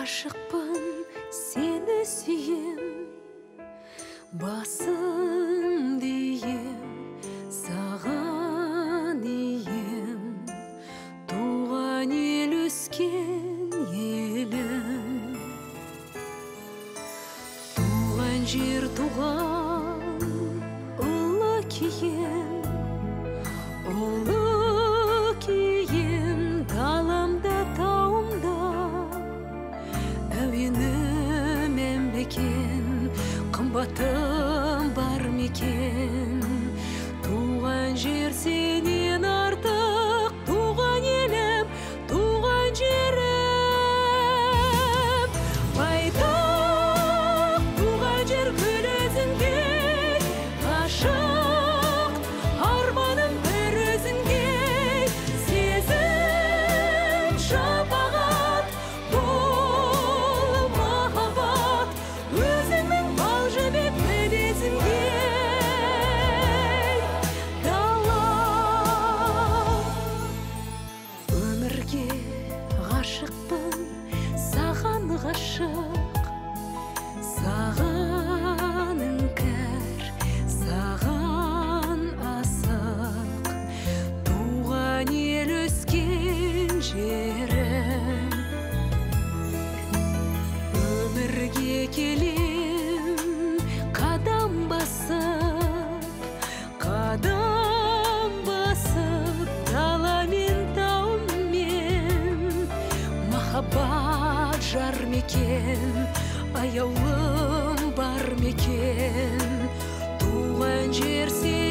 Aşıkpın seni süyüm, basın diyem, sağan iyim, tuğan el ösken elim. Tuğan jер tuğan, ulu kiyim, ulu kiyim, dalamda tağımda. Әуенім әмбекен, қымбатым бар мекен. Туған жер сенен артық, туған елім, туған жерім. Байтақ туған жер көлезіңге, ғашық арманым бір өзіңге. Сезім шапағат, ғашықпын, саған ғашық, саған іңкәр, саған асық, туған ел өскен жерім. Өмірге келем қадам басып, қадам басып, дала мен махаббат жар мекен, аяулым бар мекен. Туған жер сен